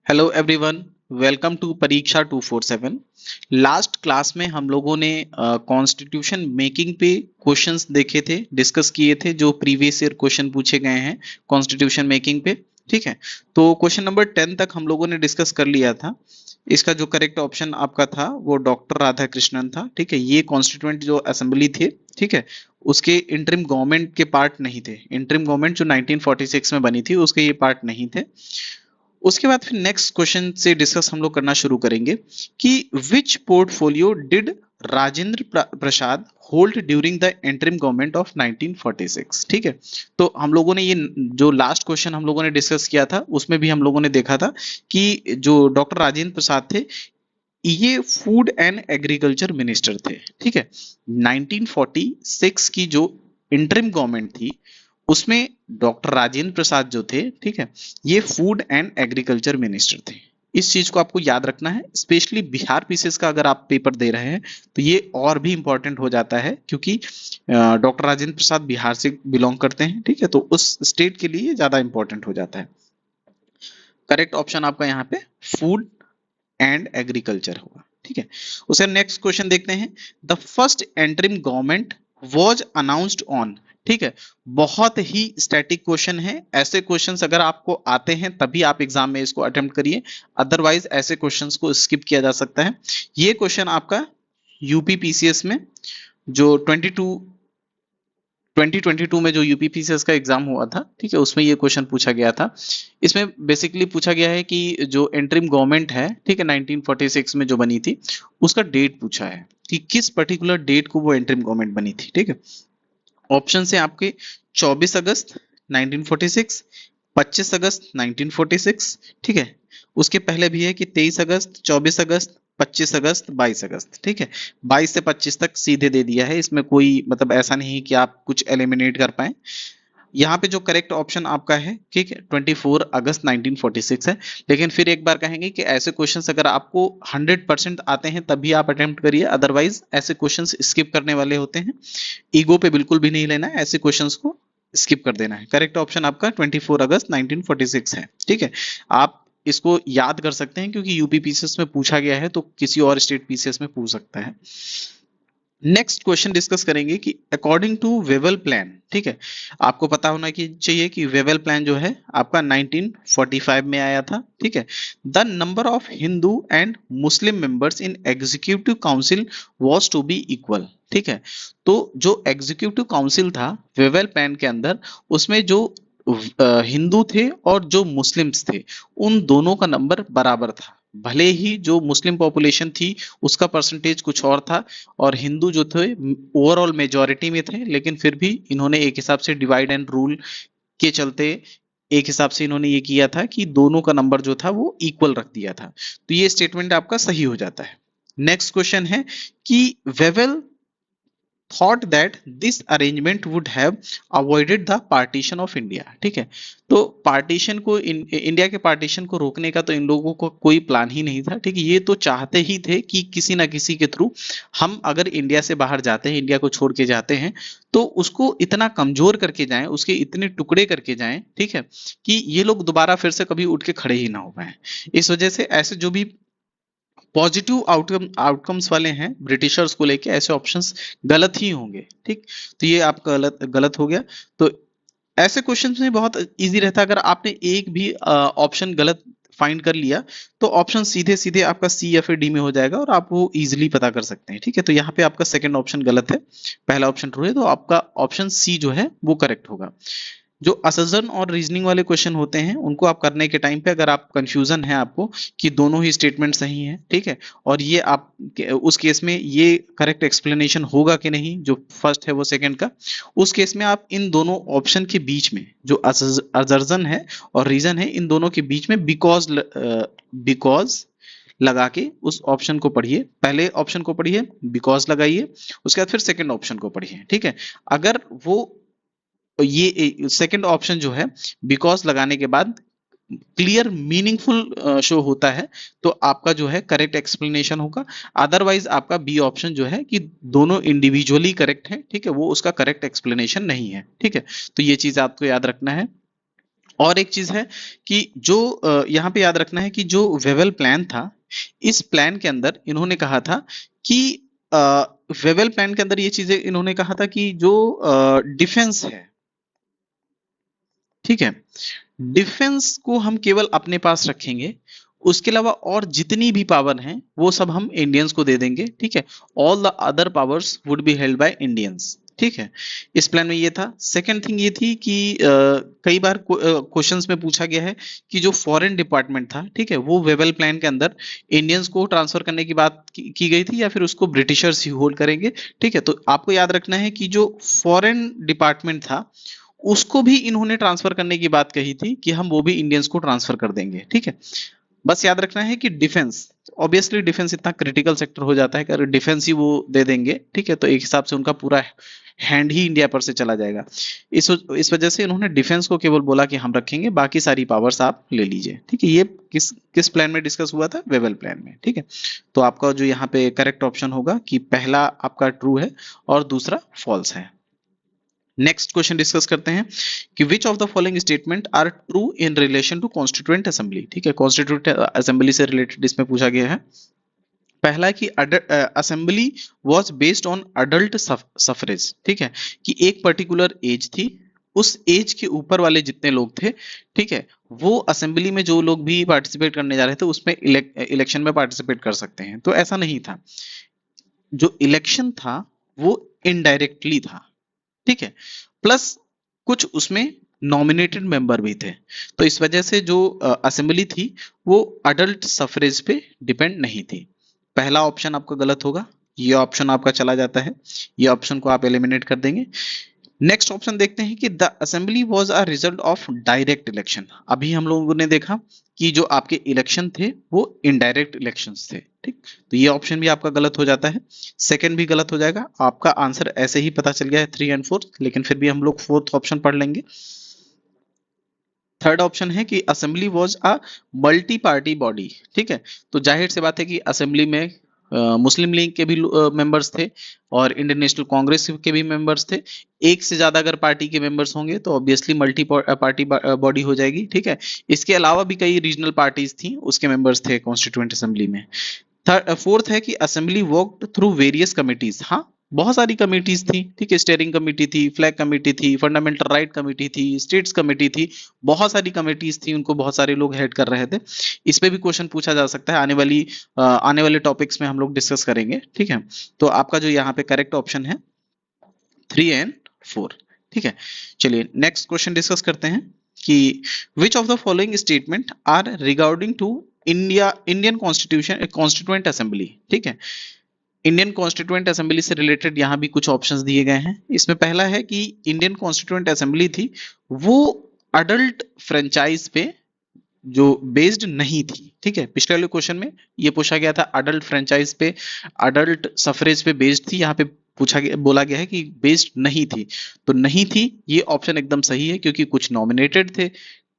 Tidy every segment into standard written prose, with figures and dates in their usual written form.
Hello everyone, welcome to परीक्षा 247। Last class में हम लोगों ने कॉन्स्टिट्यूशन मेकिंग पे क्वेश्चंस देखे थे, डिस्कस किए थे जो प्रीवियस ईयर क्वेश्चन पूछे गए हैं कॉन्स्टिट्यूशन मेकिंग पे। ठीक है, तो क्वेश्चन नंबर 10 तक हम लोगों ने डिस्कस कर लिया था। इसका जो करेक्ट ऑप्शन आपका था वो डॉक्टर राधा कृष्णन था। ठीक है, ये कॉन्स्टिट्यूएंट जो असेंबली थे, ठीक है, उसके इंटरिम गवर्नमेंट के पार्ट नहीं थे। इंटरिम गवर्नमेंट जो 1946 में बनी थी उसके ये पार्ट नहीं थे। उसके बाद फिर नेक्स्ट क्वेश्चन से डिस्कस हम लोग करना शुरू करेंगे कि which portfolio did Rajendra Prasad hold during the interim government of 1946। ठीक है, तो हम लोगों ने ये जो लास्ट क्वेश्चन हम लोगों ने डिस्कस किया था उसमें भी हम लोगों ने देखा था कि जो डॉक्टर राजेंद्र प्रसाद थे ये फूड एंड एग्रीकल्चर मिनिस्टर थे। ठीक है, 1946 की जो इंटरिम गवर्नमेंट थी उसमें डॉक्टर राजेंद्र प्रसाद जो थे, ठीक है, ये फूड एंड एग्रीकल्चर मिनिस्टर थे। इस चीज को आपको याद रखना है, स्पेशली बिहार पीसीएस का अगर आप पेपर दे रहे हैं तो ये और भी इंपॉर्टेंट हो जाता है क्योंकि डॉक्टर राजेंद्र प्रसाद बिहार से बिलोंग करते हैं। ठीक है, तो उस स्टेट के लिए ज्यादा इंपॉर्टेंट हो जाता है। करेक्ट ऑप्शन आपका यहाँ पे फूड एंड एग्रीकल्चर होगा। ठीक है, उसका नेक्स्ट क्वेश्चन देखते हैं। The first interim government was announced on. ठीक है, बहुत ही स्टैटिक क्वेश्चन है। ऐसे क्वेश्चंस अगर आपको आते हैं तभी आप एग्जाम में इसको अटेम्प्ट करिए, अदरवाइज ऐसे क्वेश्चंस को स्किप किया जा सकता है। ये क्वेश्चन आपका यूपी पीसीएस में जो 2022 में जो यूपीपीसीएस का एग्जाम हुआ था, ठीक है, उसमें ये क्वेश्चन पूछा गया था। इसमें बेसिकली पूछा गया है कि जो इंटरिम गवर्नमेंट है, ठीक है, 1946 में जो बनी थी उसका डेट पूछा है कि किस पर्टिकुलर डेट को वो इंटरिम गवर्नमेंट बनी थी। ठीक है, ऑप्शन है आपके 24 अगस्त 1946, 25 अगस्त 1946, ठीक है, उसके पहले भी है कि 23 अगस्त, 24 अगस्त, 25 अगस्त, 22 अगस्त। ठीक है, 22 से 25 तक सीधे दे दिया है, इसमें कोई मतलब ऐसा नहीं है कि आप कुछ एलिमिनेट कर पाए। यहाँ पे जो करेक्ट ऑप्शन आपका है, ठीक है, 24 अगस्त 1946 है। लेकिन फिर एक बार कहेंगे कि ऐसे क्वेश्चंस अगर आपको 100% आते हैं तभी आप अटेम्प्ट करिए, अदरवाइज ऐसे क्वेश्चंस स्किप करने वाले होते हैं। ईगो पे बिल्कुल भी नहीं लेना है, ऐसे क्वेश्चंस को स्किप कर देना है। करेक्ट ऑप्शन आपका 24 अगस्त 1946 है। ठीक है, आप इसको याद कर सकते हैं क्योंकि यूपी पीसीएस में पूछा गया है तो किसी और स्टेट पीसीएस में पूछ सकता है। नेक्स्ट क्वेश्चन डिस्कस करेंगे कि अकॉर्डिंग टू वेवल प्लान। ठीक है, आपको पता होना कि चाहिए कि वेवल प्लान जो है आपका 1945 में आया था। ठीक है, the number of Hindu and Muslim members in executive council was to be equal. ठीक है, तो जो एग्जीक्यूटिव काउंसिल था वेवल प्लान के अंदर, उसमें जो हिंदू थे और जो मुस्लिम्स थे उन दोनों का नंबर बराबर था। भले ही जो मुस्लिम पॉपुलेशन थी उसका परसेंटेज कुछ और था और हिंदू जो थे ओवरऑल मेजॉरिटी में थे, लेकिन फिर भी इन्होंने एक हिसाब से डिवाइड एंड रूल के चलते एक हिसाब से इन्होंने ये किया था कि दोनों का नंबर जो था वो इक्वल रख दिया था। तो ये स्टेटमेंट आपका सही हो जाता है। नेक्स्ट क्वेश्चन है कि Wavell thought that this arrangement would have avoided the partition of India। ठीक है, तो पार्टीशन को इंडिया के पार्टीशन को रोकने का तो इन लोगों को कोई प्लान ही नहीं था। ठीक है, ये तो चाहते ही थे कि किसी ना किसी के थ्रू हम अगर इंडिया से बाहर जाते हैं, इंडिया को छोड़ के जाते हैं तो उसको इतना कमजोर करके जाएं, उसके इतने टुकड़े करके जाएं, ठीक है, कि ये लोग दोबारा फिर से कभी उठ के खड़े ही ना हो पाए। इस वजह से ऐसे जो भी पॉजिटिव आउटकम्स वाले हैं ब्रिटिशर्स को लेके, ऐसे ऑप्शंस गलत ही होंगे। ठीक, तो ये आपका गलत गलत हो गया। तो ऐसे क्वेश्चंस में बहुत इजी रहता है, अगर आपने एक भी ऑप्शन गलत फाइंड कर लिया तो ऑप्शन सीधे सीधे आपका सी या फिर डी में हो जाएगा और आप वो इजीली पता कर सकते हैं। ठीक है, तो यहाँ पे आपका सेकंड ऑप्शन गलत है, पहला ऑप्शन ट्रू है, तो आपका ऑप्शन सी जो है वो करेक्ट होगा। जो असजन और रीजनिंग वाले क्वेश्चन होते हैं उनको आप करने के टाइम पे अगर आप कंफ्यूजन है आपको कि दोनों ही स्टेटमेंट सही हैं, ठीक है, और ये आप उस केस में ये करेक्ट एक्सप्लेनेशन होगा कि नहीं, जो फर्स्ट है वो सेकंड का, उस केस में आप इन दोनों ऑप्शन के बीच में जो असर्जन है और रीजन है इन दोनों के बीच में बिकॉज लगा के उस ऑप्शन को पढ़िए। पहले ऑप्शन को पढ़िए, बिकॉज लगाइए, उसके बाद फिर सेकंड ऑप्शन को पढ़िए। ठीक है, अगर वो ये सेकंड ऑप्शन जो है बिकॉज लगाने के बाद क्लियर मीनिंगफुल शो होता है तो आपका जो है करेक्ट एक्सप्लेनेशन होगा। अदरवाइज आपका बी ऑप्शन जो है कि दोनों इंडिविजुअली करेक्ट है, ठीक है, वो उसका करेक्ट एक्सप्लेनेशन नहीं है। ठीक है, तो ये चीज आपको याद रखना है। और एक चीज है कि जो यहाँ पे याद रखना है कि जो वेवेल प्लान था, इस प्लान के अंदर इन्होंने कहा था कि वेवेल प्लान के अंदर ये चीजें इन्होंने कहा था कि जो डिफेंस है, ठीक है, डिफेंस को हम केवल अपने पास रखेंगे, उसके अलावा और जितनी भी पावर हैं वो सब हम इंडियंस को दे देंगे, ठीक है। All the other powers would be held by Indians, ठीक है। इस प्लान में ये था। सेकंड थिंग ये थी कि कई बार क्वेश्चंस में पूछा गया है कि जो फॉरेन डिपार्टमेंट था, ठीक है, वो वेवेल प्लान के अंदर इंडियंस को ट्रांसफर करने की बात की गई थी या फिर उसको ब्रिटिशर्स ही होल्ड करेंगे, ठीक है। तो आपको याद रखना है कि जो फॉरेन डिपार्टमेंट था उसको भी इन्होंने ट्रांसफर करने की बात कही थी कि हम वो भी इंडियंस को ट्रांसफर कर देंगे, ठीक है। बस याद रखना है कि डिफेंस, ऑब्वियसली डिफेंस इतना क्रिटिकल सेक्टर हो जाता है कि अगर डिफेंस ही वो दे देंगे, ठीक है, तो एक हिसाब से उनका पूरा हैंड ही इंडिया पर से चला जाएगा। इस वजह से इन्होंने डिफेंस को केवल बोला कि हम रखेंगे, बाकी सारी पावर्स आप ले लीजिए, ठीक है। ये किस किस प्लान में डिस्कस हुआ था? वेवेल प्लान में, ठीक है। तो आपका जो यहाँ पे करेक्ट ऑप्शन होगा कि पहला आपका ट्रू है और दूसरा फॉल्स है। नेक्स्ट क्वेश्चन डिस्कस करते हैं कि which of the following statement are true in relation to constituent assembly, ठीक है। कॉन्स्टिट्यूएंट असेंबली से रिलेटेड इसमें पूछा गया है। पहला है कि assembly was based on adult suffrage, ठीक है, कि एक पर्टिकुलर एज थी, उस एज के ऊपर वाले जितने लोग थे, ठीक है, वो असेंबली में जो लोग भी पार्टिसिपेट करने जा रहे थे उसमें इलेक्शन में पार्टिसिपेट कर सकते हैं। तो ऐसा नहीं था, जो इलेक्शन था वो इनडायरेक्टली था, ठीक है, प्लस कुछ उसमें नॉमिनेटेड मेंबर भी थे। तो इस वजह से जो असेंबली थी वो अडल्ट सफरेज पे डिपेंड नहीं थी। पहला ऑप्शन आपका गलत होगा, ये ऑप्शन आपका चला जाता है, ये ऑप्शन को आप एलिमिनेट कर देंगे। नेक्स्ट ऑप्शन देखते हैं कि the assembly was a result of direct election. अभी हम लोगों ने देखा कि जो आपके इलेक्शन थे वो इनडायरेक्ट इलेक्शंस थे, ठीक। तो ये ऑप्शन भी आपका गलत हो जाता है, सेकंड भी गलत हो जाएगा। आपका आंसर ऐसे ही पता चल गया है 3 एंड 4, लेकिन फिर भी हम लोग फोर्थ ऑप्शन पढ़ लेंगे। थर्ड ऑप्शन है कि assembly was a multi party body, ठीक है। तो जाहिर सी बात है कि असेंबली में मुस्लिम लीग के भी मेंबर्स थे और इंडियन नेशनल कांग्रेस के भी मेंबर्स थे। एक से ज्यादा अगर पार्टी के मेंबर्स होंगे तो ऑब्वियसली मल्टी पार्टी बॉडी हो जाएगी, ठीक है। इसके अलावा भी कई रीजनल पार्टीज थी, उसके मेंबर्स थे कॉन्स्टिट्यूएंट असेंबली में। फोर्थ है कि assembly worked through various committees. हाँ, बहुत सारी कमिटीज थी, ठीक है। स्टेयरिंग कमेटी थी, फ्लैग कमेटी थी, फंडामेंटल राइट कमेटी थी, स्टेट्स कमेटी थी, बहुत सारी कमेटीज थी, उनको बहुत सारे लोग हेड कर रहे थे। इस पे भी क्वेश्चन पूछा जा सकता है, आने वाले टॉपिक्स में हम लोग डिस्कस करेंगे, ठीक है। तो आपका जो यहाँ पे करेक्ट ऑप्शन है 3 एंड 4, ठीक है। चलिए नेक्स्ट क्वेश्चन डिस्कस करते हैं कि which of the following statement are regarding to Indian constituent assembly, ठीक है। इंडियन कॉन्स्टिट्यूएंट असेंबली से रिलेटेड यहाँ भी कुछ ऑप्शंस दिए गए हैं। इसमें पहला है कि इंडियन कॉन्स्टिट्यूएंट असेंबली थी वो अडल्ट फ्रेंचाइज पे जो बेस्ड नहीं थी, ठीक है। पिछले वाले क्वेश्चन में ये पूछा गया था अडल्ट फ्रेंचाइज पे, अडल्ट सफरेज पे बेस्ड थी, यहाँ पे बोला गया है कि बेस्ड नहीं थी। तो नहीं थी ये ऑप्शन एकदम सही है, क्योंकि कुछ नॉमिनेटेड थे,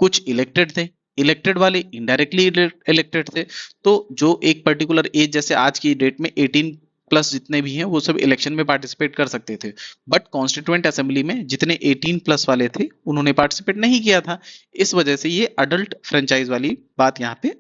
कुछ इलेक्टेड थे, इलेक्टेड वाले इनडायरेक्टली इलेक्टेड थे। तो जो एक पर्टिकुलर एज, जैसे आज की डेट में 18 प्लस जितने भी हैं वो सब इलेक्शन में पार्टिसिपेट कर सकते थे, बट कॉन्स्टिट्यूएंट असेंबली में जितने 18 प्लस वाले थे उन्होंने पार्टिसिपेट नहीं किया था। इस वजह से ये अडल्ट फ्रेंचाइज वाली बात यहाँ पे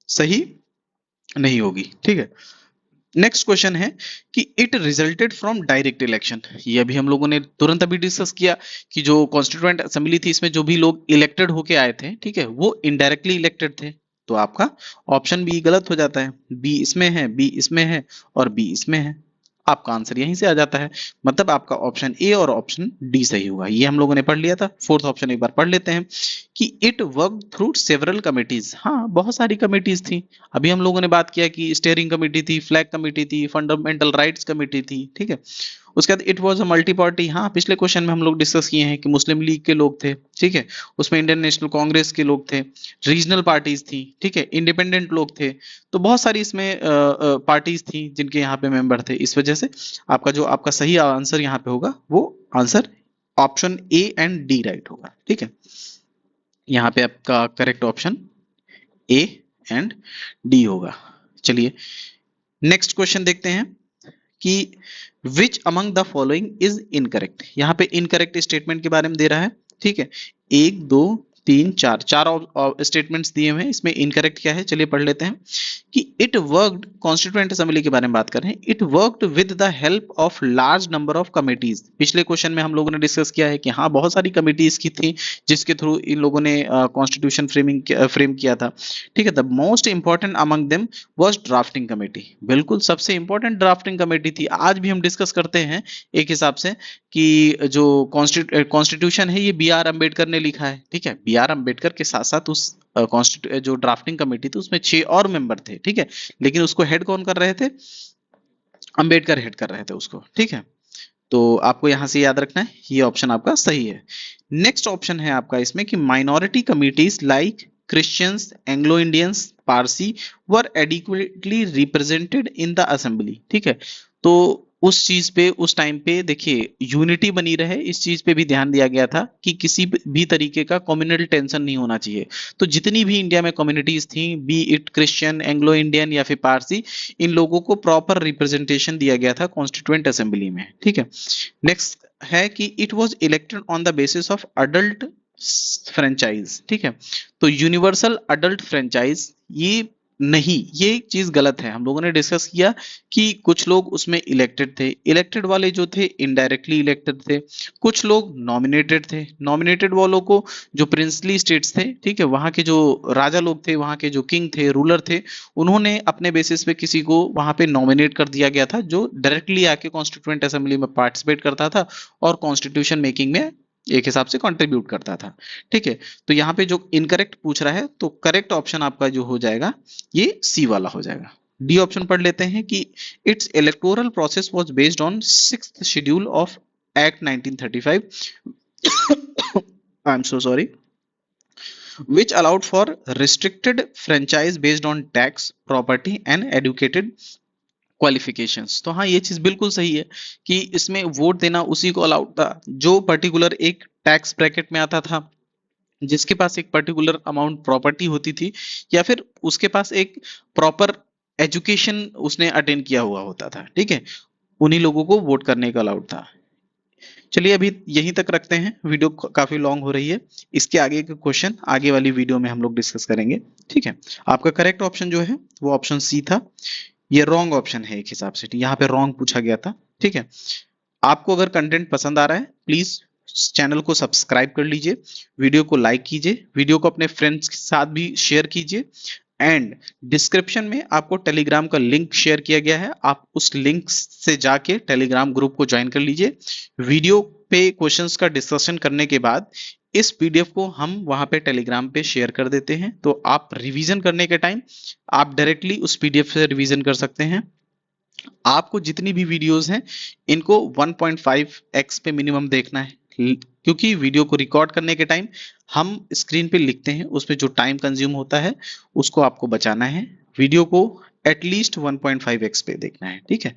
सही नहीं होगी, ठीक है। नेक्स्ट क्वेश्चन है कि it resulted from direct election. ये अभी हम लोगों ने तुरंत अभी डिस्कस किया कि जो कॉन्स्टिट्यूएंट असेंबली थी इसमें जो भी लोग इलेक्टेड होके आए थे, ठीक है, वो इनडायरेक्टली इलेक्टेड थे। तो आपका ऑप्शन बी गलत हो जाता है, बी इसमें है, बी इसमें है और बी इसमें है। आपका आंसर यहीं से आ जाता है, मतलब आपका ऑप्शन ए और ऑप्शन डी सही होगा। ये हम लोगों ने पढ़ लिया था। फोर्थ ऑप्शन एक बार पढ़ लेते हैं कि it work through several committees. हाँ, बहुत सारी कमिटीज थी। अभी हम लोगों ने बात किया कि स्टेयरिंग कमेटी थी, फ्लैग कमेटी थी, फंडामेंटल राइट्स कमेटी थी, ठीक है। उसके बाद it was a multi party. हाँ, पिछले क्वेश्चन में हम लोग डिस्कस किए हैं कि मुस्लिम लीग के लोग थे, ठीक है, उसमें इंडियन नेशनल कांग्रेस के लोग थे, रीजनल पार्टीज थी, ठीक है, इंडिपेंडेंट लोग थे। तो बहुत सारी इसमें पार्टीज थी जिनके यहाँ पे मेंबर थे। इस वजह से आपका सही आंसर यहाँ पे होगा वो answer option A and D right होगा, ठीक है। यहाँ पे आपका correct option A and D होगा। चलिए नेक्स्ट क्वेश्चन देखते हैं कि which among the following is incorrect. यहाँ पे इनकरेक्ट स्टेटमेंट के बारे में दे रहा है, ठीक है। 1 2 3, 4 स्टेटमेंट्स दिए हुए हैं। इसमें इनकरेक्ट क्या है चलिए पढ़ लेते हैं कि इट वर्कड, कॉन्स्टिट्यूएंट असेंबली के बारे में बात कर रहे हैं, it worked with the help of large number of committees. पिछले क्वेश्चन में हम लोगों ने डिस्कस किया है कि हाँ बहुत सारी कमिटीज की थी जिसके थ्रू इन लोगों ने कॉन्स्टिट्यूशन फ्रेम किया था। ठीक है, the most important among them was drafting committee. बिल्कुल सबसे इंपॉर्टेंट ड्राफ्टिंग कमेटी थी। आज भी हम डिस्कस करते हैं एक हिसाब से कि जो कॉन्स्टिट्यूशन है ये बी आर अम्बेडकर ने लिखा है। ठीक है, बी आर अम्बेडकर के साथ साथ उस जो ड्राफ्टिंग कमेटी थी उसमें 6 और मेंबर थे। ठीक है, लेकिन उसको हेड कौन कर रहे थे? अम्बेडकर हेड कर रहे थे उसको। ठीक है, तो आपको यहां से याद रखना है, ये ऑप्शन आपका सही है। नेक्स्ट ऑप्शन है आपका इसमें कि minority committees like Christians, Anglo Indians, Parsi were adequately represented in the assembly. ठीक है, तो उस चीज पे उस टाइम पे देखिए यूनिटी बनी रहे, इस चीज पे भी ध्यान दिया गया था कि किसी भी तरीके का कम्युनल टेंशन नहीं होना चाहिए। तो जितनी भी इंडिया में कम्युनिटीज थी, B it Christian, Anglo Indian या फिर पारसी, इन लोगों को प्रॉपर रिप्रेजेंटेशन दिया गया था कॉन्स्टिट्यूएंट असेंबली में। ठीक है, नेक्स्ट है कि it was elected on the basis of adult franchise. ठीक है, तो यूनिवर्सल अडल्ट फ्रेंचाइज ये नहीं, ये चीज गलत है। हम लोगों ने डिस्कस किया कि कुछ लोग उसमें इलेक्टेड थे, इलेक्टेड वाले जो थे इनडायरेक्टली इलेक्टेड थे, कुछ लोग नॉमिनेटेड थे, नॉमिनेटेड वालों को जो प्रिंसली स्टेट्स थे, ठीक है, वहां के जो राजा लोग थे, वहां के जो किंग थे, रूलर थे, उन्होंने अपने बेसिस पे किसी को वहां पे नॉमिनेट कर दिया गया था जो डायरेक्टली आके कॉन्स्टिट्यूएंट असेंबली में पार्टिसिपेट करता था और कॉन्स्टिट्यूशन मेकिंग में एक हिसाब से कंट्रीब्यूट करता था। ठीक है, तो यहाँ पे जो इनकरेक्ट पूछ रहा है तो करेक्ट ऑप्शन आपका जो हो जाएगा ये सी वाला हो जाएगा। डी ऑप्शन पढ़ लेते हैं कि it's electoral process was based on 6th schedule of act 1935 I am so sorry which allowed for restricted franchise based on tax, property and educated qualifications. तो हाँ ये चीज बिल्कुल सही है कि इसमें वोट देना उसी को अलाउड था जो पर्टिकुलर एक टैक्स ब्रैकेट में आता था, जिसके पास एक पर्टिकुलर अमाउंट प्रॉपर्टी होती थी या फिर उसके पास एक प्रॉपर एजुकेशन उसने अटेंड किया हुआ होता था। ठीक है, उन्हीं लोगों को वोट करने का अलाउड था। चलिए अभी यहीं तक रखते हैं, वीडियो काफी लॉन्ग हो रही है। इसके आगे के क्वेश्चन आगे वाली वीडियो में हम लोग डिस्कस करेंगे। ठीक है, आपका करेक्ट ऑप्शन जो है वो ऑप्शन सी था। ये रॉन्ग ऑप्शन है एक हिसाब से, यहाँ पे रॉन्ग पूछा गया था। ठीक है, आपको अगर कंटेंट पसंद आ रहा है प्लीज चैनल को सब्सक्राइब कर लीजिए, वीडियो को लाइक कीजिए, वीडियो को अपने फ्रेंड्स के साथ भी शेयर कीजिए एंड डिस्क्रिप्शन में आपको टेलीग्राम का लिंक शेयर किया गया है, आप उस लिंक से जाके टेलीग्राम ग्रुप को ज्वाइन कर लीजिए। वीडियो पे क्वेश्चंस का डिस्कशन करने के बाद इस पीडीएफ को हम वहां पे टेलीग्राम पे शेयर कर देते हैं, तो आप रिवीजन करने के टाइम आप डायरेक्टली उस पीडीएफ से रिवीजन कर सकते हैं। आपको जितनी भी वीडियोस हैं इनको 1.5x पे मिनिमम देखना है, क्योंकि वीडियो को रिकॉर्ड करने के टाइम हम स्क्रीन पे लिखते हैं, उसमें जो टाइम कंज्यूम होता है उसको आपको बचाना है। वीडियो को एटलीस्ट 1.5x पे देखना है। ठीक है,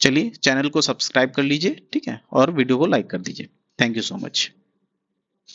चलिए चैनल को सब्सक्राइब कर लीजिए, ठीक है, और वीडियो को लाइक कर दीजिए। Thank you so much.